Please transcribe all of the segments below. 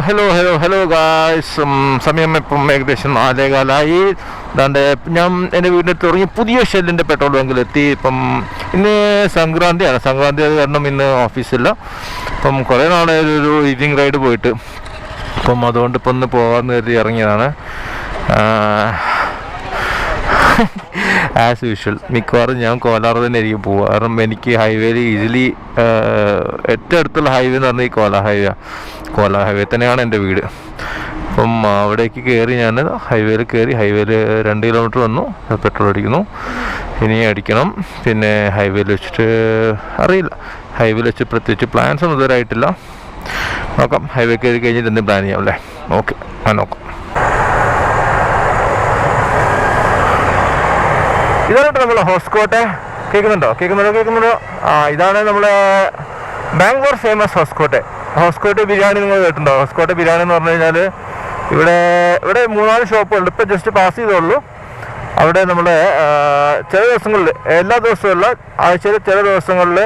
Hello guys. സമയം ഇപ്പം ഏകദേശം 4:15. അതാണ്ട് ഞാൻ എൻ്റെ വീടിൻ്റെ തുടങ്ങി പുതിയ ഷെല്ലിൻ്റെ പെട്രോൾ ബങ്കിലെത്തി. ഇപ്പം ഇന്ന് സംക്രാന്തിയാണ്. സംക്രാന്തി അത് കാരണം ഇന്ന് ഓഫീസില്ല. അപ്പം കുറേ നാളെ ഒരു ഈവനിങ് റൈഡ് പോയിട്ട് അപ്പം അതുകൊണ്ട് ഇപ്പം ഒന്ന് പോകാമെന്ന് കരുതി ഇറങ്ങിയതാണ്. ആസ് യൂഷ്വൽ മിക്കവാറും ഞാൻ കോലാർ തന്നെ ആയിരിക്കും പോവുക. കാരണം എനിക്ക് ഹൈവേയിൽ ഈസിലി ഏറ്റവും അടുത്തുള്ള ഹൈവേ എന്ന് പറഞ്ഞാൽ ഈ കോലാർ ഹൈവേ തന്നെയാണ് എൻ്റെ വീട്. അപ്പം അവിടേക്ക് കയറി ഞാൻ ഹൈവേയിൽ കയറി. ഹൈവേയിൽ 2 കിലോമീറ്റർ വന്നു, പെട്രോൾ അടിക്കുന്നു. ഇനി അടിക്കണം. പിന്നെ ഹൈവേയിൽ വെച്ചിട്ട് അറിയില്ല, ഹൈവേയിൽ വെച്ച് പ്രത്യേകിച്ച് പ്ലാൻസ് ഒന്നും ഇതുവരെ ആയിട്ടില്ല. നോക്കാം, ഹൈവേ കയറി കഴിഞ്ഞിട്ട് എന്തെങ്കിലും പ്ലാൻ ചെയ്യാം അല്ലേ. ഓക്കെ, നോക്കാം. ഇതാണ് നമ്മളെ ഹോസ്കോട്ടെ. കേൾക്കുന്നുണ്ടോ? ഇതാണ് നമ്മളെ ബാംഗ്ലൂർ ഫേമസ് ഹോസ്കോട്ടെ ബിരിയാണി. നിങ്ങൾ കേട്ടിട്ടുണ്ടോ? ഹോസ്കോട്ടെ ബിരിയാണി എന്ന് പറഞ്ഞു കഴിഞ്ഞാൽ ഇവിടെ 3-4 ഷോപ്പുകളുണ്ട്. ഇപ്പം ജസ്റ്റ് പാസ് ചെയ്തോളൂ. അവിടെ നമ്മളെ ചില ദിവസങ്ങളിൽ, എല്ലാ ദിവസവും അല്ല, ആഴ്ചയിൽ ചില ദിവസങ്ങളിൽ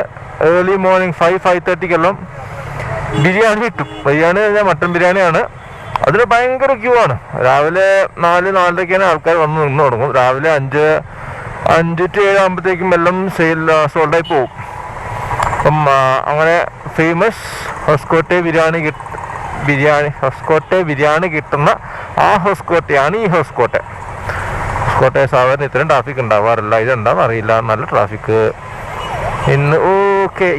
ഏർലി മോർണിംഗ് 5-5:30 ബിരിയാണി കിട്ടും. ബിരിയാണി കഴിഞ്ഞാൽ മട്ടൻ ബിരിയാണിയാണ്. അതിന് ഭയങ്കര ക്യൂ ആണ്. രാവിലെ 4-4:30 ആൾക്കാർ വന്ന് നിന്ന് തുടങ്ങും. രാവിലെ 5 to 7 ആകുമ്പോഴത്തേക്കും എല്ലാം സോൾഡായി പോകും. അപ്പം അങ്ങനെ ഫേമസ് ഹോസ്കോട്ടെ ബിരിയാണി കിട്ടുന്ന ആ ഹോസ്കോട്ടയാണ് ഈ ഹോസ്കോട്ടെ. സാധാരണ ഇത്രയും ട്രാഫിക് ഉണ്ടാവാറില്ല. ഇതെന്താണെന്ന് അറിയില്ല, നല്ല ട്രാഫിക്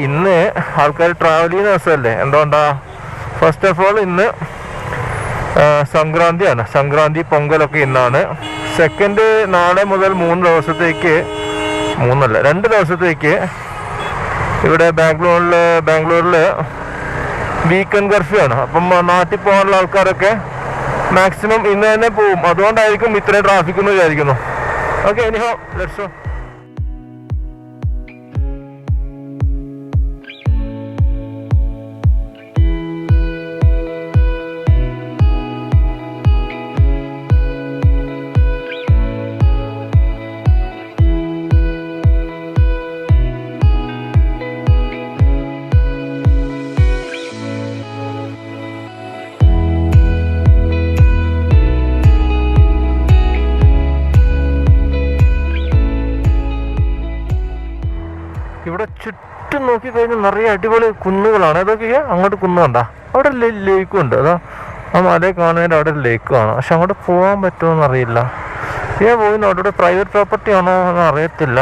ഇന്ന് ആൾക്കാർ ട്രാവൽ ചെയ്യുന്ന ദിവസമല്ലേ. എന്തുകൊണ്ടാ? ഫസ്റ്റ് ഓഫ് ഓൾ ഇന്ന് സംക്രാന്തിയാണ്. സംക്രാന്തി പൊങ്കലൊക്കെ ഇന്നാണ്. സെക്കൻഡ്, നാളെ മുതൽ 2 ദിവസത്തേക്ക് ഇവിടെ ബാംഗ്ലൂരിൽ വീക്കെൻഡ് കർഫ്യൂ ആണ്. അപ്പം നാട്ടിൽ പോകാനുള്ള ആൾക്കാരൊക്കെ മാക്സിമം ഇന്ന് തന്നെ പോവും. അതുകൊണ്ടായിരിക്കും ഇത്രയും ട്രാഫിക് എന്ന് വിചാരിക്കുന്നു. Okay, anyhow let's go. ഇവിടെ ചുറ്റും നോക്കിക്കഴിഞ്ഞാൽ നിറയെ അടിപൊളി കുന്നുകളാണ്. ഇതൊക്കെ അങ്ങോട്ട് കുന്ന് കണ്ട, അവിടെ ലേക്കും ഉണ്ട്. അതാ ആ മലയെ കാണുന്നതിൻ്റെ അവിടെ ലേക്ക് കാണാം. പക്ഷെ അങ്ങോട്ട് പോകാൻ പറ്റുമോയെന്ന് അറിയില്ല. പോയിന്ന് അവിടെ പ്രൈവറ്റ് പ്രോപ്പർട്ടി ആണോ എന്ന് അറിയത്തില്ല.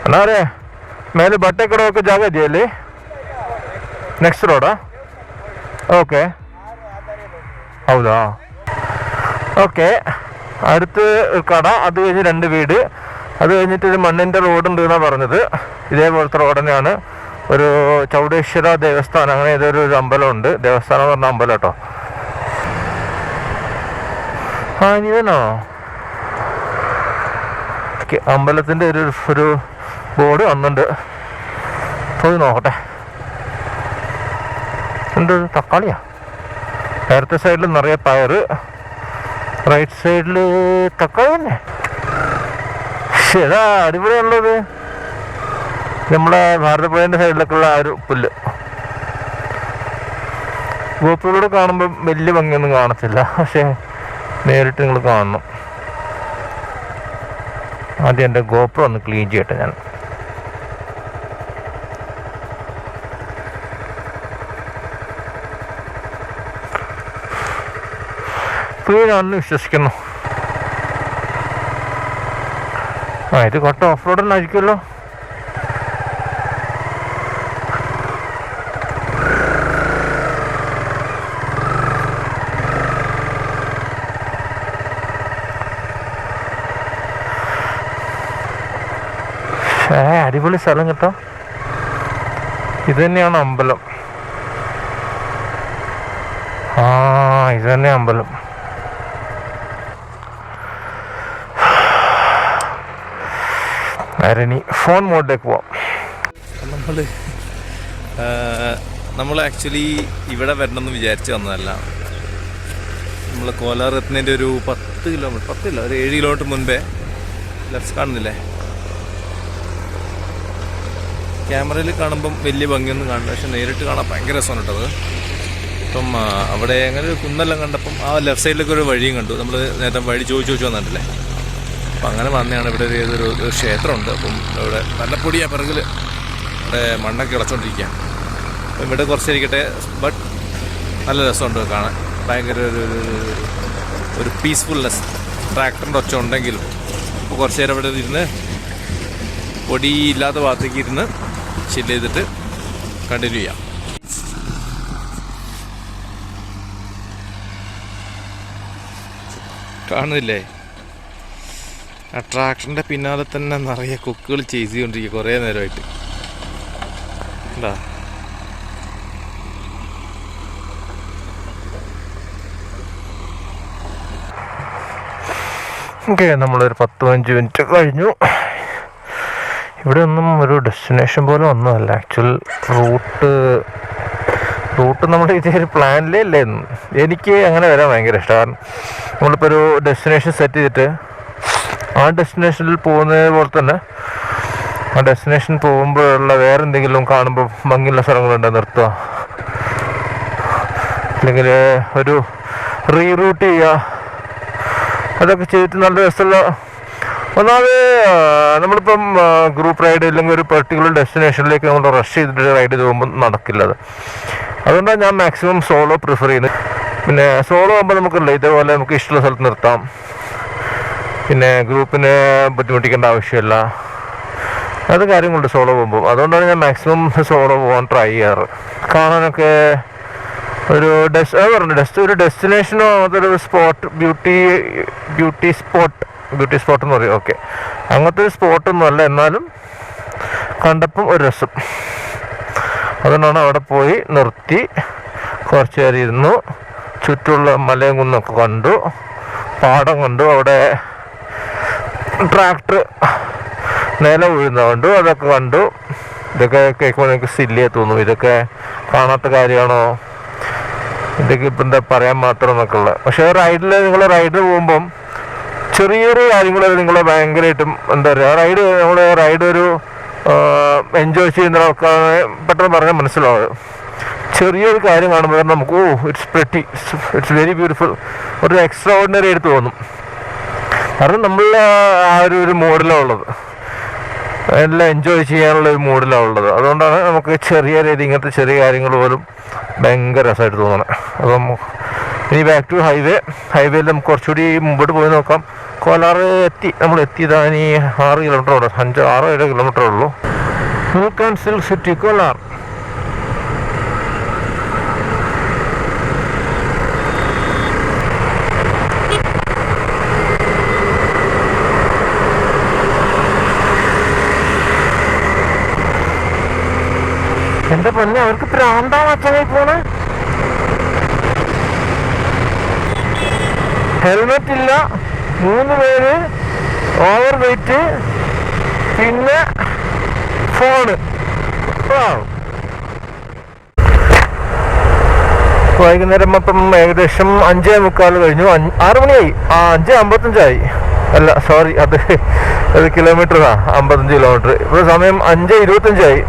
എന്നാ അറിയേ മേലെ ബട്ടേക്കടൊക്കെ ജാഗ ഇതിയല്ലേ? നെക്സ്റ്റ് റോഡാ? ഓക്കെ, ഹൗദാ? ഓക്കെ, അടുത്ത് കട, അത് കഴിഞ്ഞ് 2 വീട്, അത് കഴിഞ്ഞിട്ട് ഒരു മണ്ണിൻ്റെ റോഡുണ്ട് എന്നാണ് പറഞ്ഞത്. ഇതേപോലത്തെ റോഡ് തന്നെയാണ്. ഒരു ചൗടേശ്വര ദേവസ്ഥാനം, അങ്ങനെ ഏതൊരു അമ്പലമുണ്ട്. ദേവസ്ഥാനം എന്ന് പറഞ്ഞ അമ്പലം കേട്ടോ. ഇതന്നോ അമ്പലത്തിൻ്റെ ഒരു ബോർഡ് വന്നിട്ടുണ്ട്. പോയി നോക്കട്ടെ. എന്ത് തക്കാളിയാ? നേരത്തെ സൈഡിൽ നിറയെ പയറ്, റൈറ്റ് സൈഡിൽ തക്കാളി തന്നെ. ഏതാ അടിപൊളിയുള്ളത്? നമ്മളെ ഭാരതപ്പുഴേൻ്റെ സൈഡിലൊക്കെയുള്ള ആ ഒരു പുല്ല്. ഗോപ്രോയിലൂടെ കാണുമ്പോൾ വലിയ ഭംഗിയൊന്നും കാണത്തില്ല, പക്ഷേ നേരിട്ട് നിങ്ങൾ കാണണം. ആദ്യം എൻ്റെ ഗോപ്രോ ഒന്ന് ക്ലീൻ ചെയ്യട്ടെ ഞാൻ. ക്ലീനാണെന്ന് വിശ്വസിക്കുന്നു. ഇത് കൊട്ട ഓഫ് റോഡ് തന്നെ ആയിരിക്കുമല്ലോ. അടിപൊളി സ്ഥലം കേട്ടോ. ഇത് തന്നെയാണ് അമ്പലം. ഇത് തന്നെ അമ്പലം. ഇനി ഫോൺ മോഡിലേക്ക് പോവാം. നമ്മൾ ആക്ച്വലി ഇവിടെ വരണമെന്ന് വിചാരിച്ച് വന്നതല്ല. നമ്മൾ കോലാർ എത്തുന്നതിൻ്റെ ഒരു 10 കിലോമീറ്റർ, 10 ഇല്ല, ഒരു 7 കിലോമീറ്റർ മുൻപേ ലെഫ്റ്റ് കാണുന്നില്ലേ, ക്യാമറയിൽ കാണുമ്പം വലിയ ഭംഗിയൊന്നും കാണില്ല, പക്ഷെ നേരിട്ട് കാണാൻ ഭയങ്കര രസമാണ് കേട്ടത്. അപ്പം അവിടെ അങ്ങനെ ഒരു കുന്നെല്ലാം കണ്ടപ്പം ആ ലെഫ്റ്റ് സൈഡിലേക്ക് ഒരു വഴിയും കണ്ടു. നമ്മൾ നേരത്തെ വഴി ചോദിച്ചു വന്നിട്ടില്ലേ. അപ്പം അങ്ങനെ വന്നതാണ്. ഇവിടെ ഒരു ക്ഷേത്രമുണ്ട്. അപ്പം ഇവിടെ നല്ല പൊടിയാണ് പിറകിൽ, ഇവിടെ മണ്ണൊക്കെ ഇളച്ചോണ്ടിരിക്കുക. അപ്പം ഇവിടെ കുറച്ചിരിക്കട്ടെ, ബട്ട് നല്ല രസമുണ്ട് കാണാൻ. ഭയങ്കര ഒരു പീസ്ഫുൾനെസ്. ട്രാക്ടറിൻ്റെ ഒച്ച ഉണ്ടെങ്കിലും അപ്പോൾ കുറച്ച് നേരം ഇവിടെ ഇരുന്ന് പൊടി ഇല്ലാത്ത ഭാഗത്തേക്ക് ഇരുന്ന് ചില്ല് ചെയ്തിട്ട് കണ്ടിന്യൂ ചെയ്യാം. കാണുന്നില്ലേ, ആ ട്രാക്ടറിൻ്റെ പിന്നാലെ തന്നെ നിറയെ കൊക്കുകൾ ചേസ് ചെയ്തുകൊണ്ടിരിക്കുക കുറേ നേരമായിട്ട്. എന്താ ഓക്കെ, നമ്മളൊരു 10-15 മിനിറ്റ് കഴിഞ്ഞു. ഇവിടെ ഒന്നും ഒരു ഡെസ്റ്റിനേഷൻ പോലെ ഒന്നുമല്ല. ആക്ച്വൽ റൂട്ട് നമ്മുടെ ഇതേ ഒരു പ്ലാനിലേ ഇല്ലായിരുന്നു. എനിക്ക് അങ്ങനെ വരാൻ ഭയങ്കര ഇഷ്ടമാണ്. കാരണം നമ്മളിപ്പോൾ ഒരു ഡെസ്റ്റിനേഷൻ സെറ്റ് ചെയ്തിട്ട് ആ ഡെസ്റ്റിനേഷനിൽ പോകുന്നത് പോലെ തന്നെ ആ ഡെസ്റ്റിനേഷൻ പോകുമ്പോഴുള്ള വേറെ എന്തെങ്കിലും കാണുമ്പോൾ ഭംഗിയുള്ള സ്ഥലങ്ങളുണ്ട് നിർത്തുക, അല്ലെങ്കിൽ ഒരു റീറൂട്ട് ചെയ്യുക, അതൊക്കെ ചെയ്തിട്ട് നല്ല രസമുള്ള. ഒന്നാമത് നമ്മളിപ്പം ഗ്രൂപ്പ് റൈഡ് അല്ലെങ്കിൽ ഒരു പെർട്ടിക്കുലർ ഡെസ്റ്റിനേഷനിലേക്ക് നമ്മൾ റഷ് ചെയ്തിട്ട് റൈഡ് ചെയ്ത് പോകുമ്പോൾ നടക്കില്ല അത്. അതുകൊണ്ടാണ് ഞാൻ മാക്സിമം സോളോ പ്രിഫർ ചെയ്യുന്നത്. പിന്നെ സോളോ ആകുമ്പോൾ നമുക്കില്ല, ഇതേപോലെ നമുക്ക് ഇഷ്ടമുള്ള സ്ഥലത്ത് നിർത്താം, പിന്നെ ഗ്രൂപ്പിനെ ബുദ്ധിമുട്ടിക്കേണ്ട ആവശ്യമില്ല. അത് കാര്യങ്ങളുണ്ട് സോളോ പോകുമ്പോൾ. അതുകൊണ്ടാണ് ഞാൻ മാക്സിമം സോളോ പോകാൻ ട്രൈ ചെയ്യാറ്. കാണാനൊക്കെ ഒരു ഒരു ഡെസ്റ്റിനേഷനോ അതൊരു സ്പോട്ട് ബ്യൂട്ടി സ്പോട്ട് എന്ന് പറയും. ഓക്കെ, അങ്ങനത്തെ ഒരു സ്പോട്ടൊന്നും അല്ല, എന്നാലും കണ്ടപ്പം ഒരു രസം. അതുകൊണ്ടാണ് അവിടെ പോയി നിർത്തി കുറച്ച് നേരം ഇരുന്നു. ചുറ്റുമുള്ള മലയും കുന്നൊക്കെ കണ്ടു, പാടം കണ്ടു, അവിടെ ട്രാക്ടർ നില വീഴുന്ന കണ്ടു, അതൊക്കെ കണ്ടു. ഇതൊക്കെ കേൾക്കുമ്പോൾ എനിക്ക് സില്ലിയെ തോന്നും. ഇതൊക്കെ കാണാത്ത കാര്യമാണോ, ഇതൊക്കെ ഇപ്പം എന്താ പറയാൻ മാത്രം എന്നൊക്കെ ഉള്ളത്. പക്ഷേ നിങ്ങൾ റൈഡിൽ പോകുമ്പം ചെറിയൊരു കാര്യങ്ങൾ നിങ്ങളെ ഭയങ്കരമായിട്ടും എന്താ പറയുക, റൈഡ് ഒരു എൻജോയ് ചെയ്യുന്ന ആൾക്കാരെ പെട്ടെന്ന് പറഞ്ഞാൽ മനസ്സിലാവും. ചെറിയൊരു കാര്യം കാണുമ്പോൾ നമുക്ക് ഇറ്റ്സ് വെരി ബ്യൂട്ടിഫുൾ, ഒരു എക്സ്ട്രാ ഓർഡിനറി ആയിട്ട് തോന്നും. കാരണം നമ്മൾ ആ ഒരു മൂഡിലാണ് ഉള്ളത്, എല്ലാം എൻജോയ് ചെയ്യാനുള്ള ഒരു മൂഡിലാണ് ഉള്ളത്. അതുകൊണ്ടാണ് നമുക്ക് ചെറിയ രീതി ഇങ്ങനത്തെ ചെറിയ കാര്യങ്ങൾ പോലും ഭയങ്കര രസമായിട്ട് തോന്നണം. അപ്പം ഇനി ബാക്ക് ടു ഹൈവേയിൽ നമുക്ക് കുറച്ചുകൂടി മുമ്പോട്ട് പോയി നോക്കാം. കോലാർ നമ്മൾ എത്തിയതാ. ഇനി 6 കിലോമീറ്റർ ഉള്ളൂ, 6-7 കിലോമീറ്റർ ഉള്ളൂ. മൂക്കാൻ സിൽക്ക് സിറ്റി കോലാർ. എന്റെ പൊന്നെ, അവർക്ക് പ്രാന്താ അച്ഛനായി പോണേ. ഹെൽമെറ്റ് ഇല്ല, 3 പേര്, ഓവർ വെയിറ്റ്, പിന്നെ ഫോണ്. വൈകുന്നേരം അപ്പം ഏകദേശം 5:45 കഴിഞ്ഞു. 6 മണിയായി. 5:55 അല്ല, സോറി, അത് കിലോമീറ്ററാ, 55 കിലോമീറ്റർ. ഇപ്പോൾ സമയം 5:25.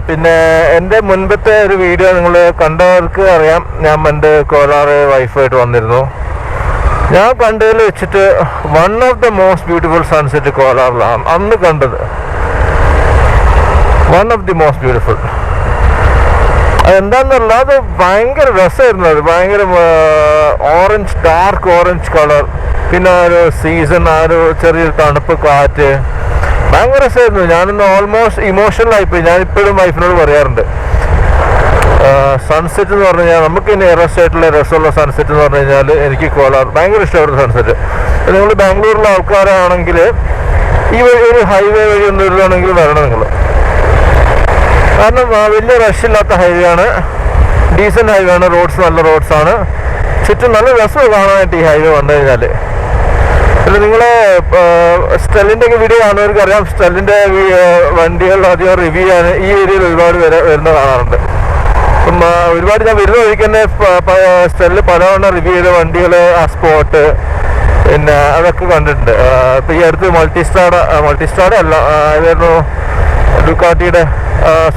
പിന്നെ എൻ്റെ മുൻപത്തെ ഒരു വീഡിയോ നിങ്ങൾ കണ്ടവർക്ക് അറിയാം, ഞാൻ പണ്ട് കോലാർ വൈഫായിട്ട് വന്നിരുന്നു. ഞാൻ കണ്ടതിൽ വെച്ചിട്ട് one of the most beautiful sunset കോലാറിലാണ് അന്ന് കണ്ടത്. One of the most beautiful. അതെന്താണെന്നല്ല, അത് ഭയങ്കര രസമായിരുന്നു. അത് ഭയങ്കര ഓറഞ്ച്, ഡാർക്ക് ഓറഞ്ച് കളർ, പിന്നെ ഒരു സീസൺ, ആ ഒരു ചെറിയൊരു തണുപ്പ് കാറ്റ്, ഭയങ്കര രസമായിരുന്നു. ഞാനൊന്ന് ഓൾമോസ്റ്റ് ഇമോഷണലായിപ്പോയി. ഞാനിപ്പോഴും വൈഫിനോട് പറയാറുണ്ട്, സൺസെറ്റ് എന്ന് പറഞ്ഞു കഴിഞ്ഞാൽ നമുക്ക് നിയറസ്റ്റ് ആയിട്ടുള്ള രസമുള്ള സൺസെറ്റ് എന്ന് പറഞ്ഞു കഴിഞ്ഞാൽ എനിക്ക് കോലാർ ഭയങ്കര ഇഷ്ടപ്പെടുന്ന സൺസെറ്റ്. നിങ്ങൾ ബാംഗ്ലൂരിലെ ആൾക്കാരാണെങ്കിൽ ഈ ഒരു ഹൈവേ വഴി ഒന്നും വരുവാണെങ്കിൽ വരണം നിങ്ങൾ. കാരണം വലിയ റഷില്ലാത്ത ഹൈവേ ആണ്, ഡീസൻറ്റ് ഹൈവേ ആണ്, റോഡ്സ് നല്ല റോഡ്സാണ്, ചുറ്റും നല്ല രസമാണ് കാണാനായിട്ട് ഈ ഹൈവേ വന്നു കഴിഞ്ഞാൽ. പിന്നെ നിങ്ങളെ സ്റ്റെല്ലിൻ്റെ ഒക്കെ വീഡിയോ കാണുന്നവർക്ക് അറിയാം, സ്റ്റെല്ലിൻ്റെ വണ്ടികൾ അധികം റിവ്യൂ ചെയ്യാൻ ഈ ഏരിയയിൽ ഒരുപാട് വരുന്ന കാണാറുണ്ട്. അപ്പം ഒരുപാട് ഞാൻ വരുന്ന വഴിക്ക് തന്നെ സ്റ്റെല്ലിൽ പലവണ്ണം റിവ്യൂ ചെയ്ത വണ്ടികൾ, ആ സ്പോട്ട്, പിന്നെ അതൊക്കെ കണ്ടിട്ടുണ്ട്. ഇപ്പം ഈ അടുത്ത് മൾട്ടിസ്റ്റാർ അല്ല, ഏതായിരുന്നു ഡുക്കാട്ടിയുടെ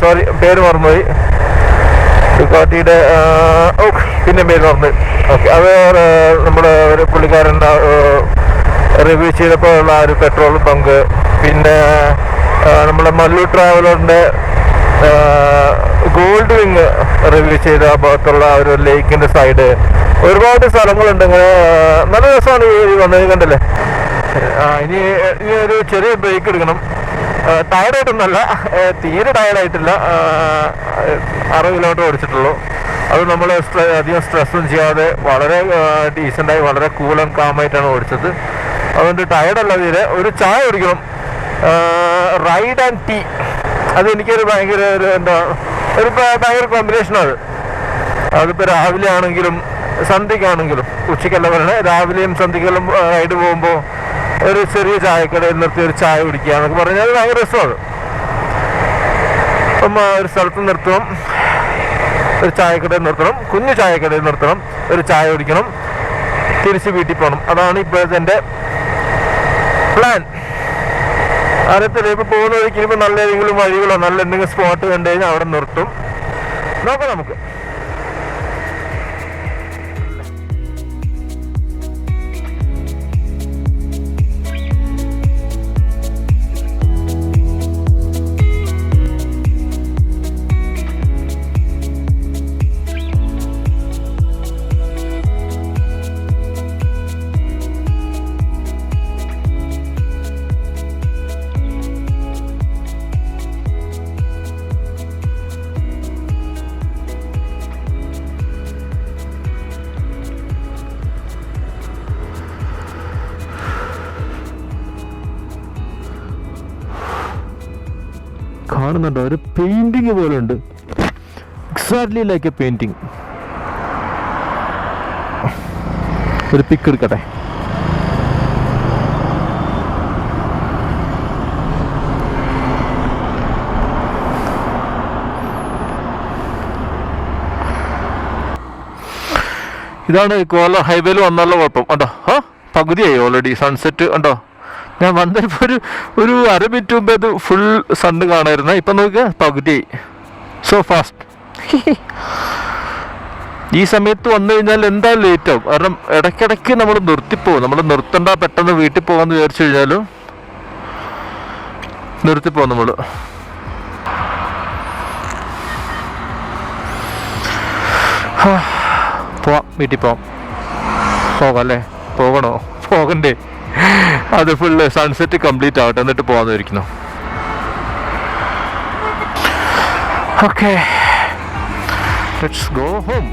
സോറി പേര് മറന്നുപോയി, ഡുക്കാട്ടിയുടെ പിന്നെ പേര് മറന്നു. ഓക്കെ, അത് നമ്മുടെ ഒരു പുള്ളിക്കാരൻ റിവ്യൂ ചെയ്തപ്പോൾ ഉള്ള ഒരു പെട്രോൾ ബങ്ക്. പിന്നെ നമ്മുടെ മല്ലു ട്രാവലറിൻ്റെ ഗോൾഡ് വിങ് റിവ്യൂ ചെയ്ത ഭാഗത്തുള്ള ഒരു ലേക്കിൻ്റെ സൈഡ്, ഒരുപാട് സ്ഥലങ്ങളുണ്ട്. ഇങ്ങനെ നല്ല രസമാണ് ഈ വന്നത്, കണ്ടല്ലേ. ഇനി ഒരു ചെറിയ ബ്രേക്ക് എടുക്കണം. ടയർഡായിട്ടൊന്നുമല്ല, തീരെ ടയർഡായിട്ടില്ല. 60 കിലോമീറ്റർ ഓടിച്ചിട്ടുള്ളൂ. അത് നമ്മൾ അധികം സ്ട്രെസ്സും ചെയ്യാതെ വളരെ ഡീസൻ്റായി വളരെ കൂൾ ആൻഡ് കാമായിട്ടാണ് ഓടിച്ചത്. അതുകൊണ്ട് ടയർഡല്ല തീരെ. ഒരു ചായ കുടിക്കണം, റൈഡ് ആൻഡ് ടീ. അതെനിക്കൊരു ഭയങ്കര ഒരു ഭയങ്കര കോമ്പിനേഷനാണ്. അതിപ്പോൾ രാവിലെ ആണെങ്കിലും സന്ധ്യക്കാണെങ്കിലും, ഉച്ചയ്ക്കല്ല പറയണേ, രാവിലെയും സന്ധ്യക്കെല്ലാം റൈഡ് പോകുമ്പോൾ ഒരു ചെറിയ ചായക്കടയിൽ നിർത്തി ഒരു ചായ കുടിക്കുക എന്നൊക്കെ പറഞ്ഞാൽ ഭയങ്കര രസമാണ്. അപ്പം ഒരു സ്ഥലത്ത് നിർത്തണം, ഒരു ചായക്കടയിൽ നിർത്തണം, കുഞ്ഞു ചായക്കടയിൽ നിർത്തണം, ഒരു ചായ കുടിക്കണം, തിരിച്ച് വീട്ടിൽ പോകണം. അതാണ് ഇപ്പോഴത്തെ എൻ്റെ പ്ലാൻ. അറിയത്തില്ല, ഇപ്പോൾ പോകുന്ന വഴിക്ക് ഇനിയിപ്പോൾ നല്ല ഏതെങ്കിലും വഴികളോ നല്ല എന്തെങ്കിലും സ്പോട്ട് കണ്ടു കഴിഞ്ഞാൽ അവിടെ നിർത്തും. നോക്കാം നമുക്ക്. കാണുന്നുണ്ടോ, ഒരു പെയിന്റിങ് പോലെ ഉണ്ട്, എക്സാക്ട്ലി ലൈക്ക് എ പെയിന്റിങ്. ഒരു പിക്ക് എടുക്കട്ടെ. ഇതാണ് കോലാർ ഹൈവേയിൽ വന്നുള്ള കുഴപ്പം. കണ്ടോ, പകുതിയായി ഓൾറെഡി സൺസെറ്റ്. കണ്ടോ, ഞാൻ വന്നപ്പോൾ ഒരു 1/2 മിനിറ്റ് മുമ്പേ അത് ഫുൾ സണ്ണ് കാണായിരുന്നു. ഇപ്പം നോക്കുക, പകുതിയായി. So fast. ഈ സമയത്ത് വന്നു കഴിഞ്ഞാൽ എന്തായാലും ലേറ്റ് ആവും. കാരണം ഇടയ്ക്കിടയ്ക്ക് നമ്മൾ നിർത്തിപ്പോവും. നമ്മൾ നിർത്തണ്ട, പെട്ടെന്ന് വീട്ടിൽ പോകാമെന്ന് വിചാരിച്ചു കഴിഞ്ഞാലും നിർത്തിപ്പോവും നമ്മൾ. പോവാം, വീട്ടിൽ പോകാം അല്ലേ? പോകണോ? പോകണ്ടേ? അത് ഫുള്ള് സൺസെറ്റ് കംപ്ലീറ്റ് ആവട്ടെ, എന്നിട്ട് പോകാമെന്ന് വിചാരിക്കുന്നു. Okay, let's go home.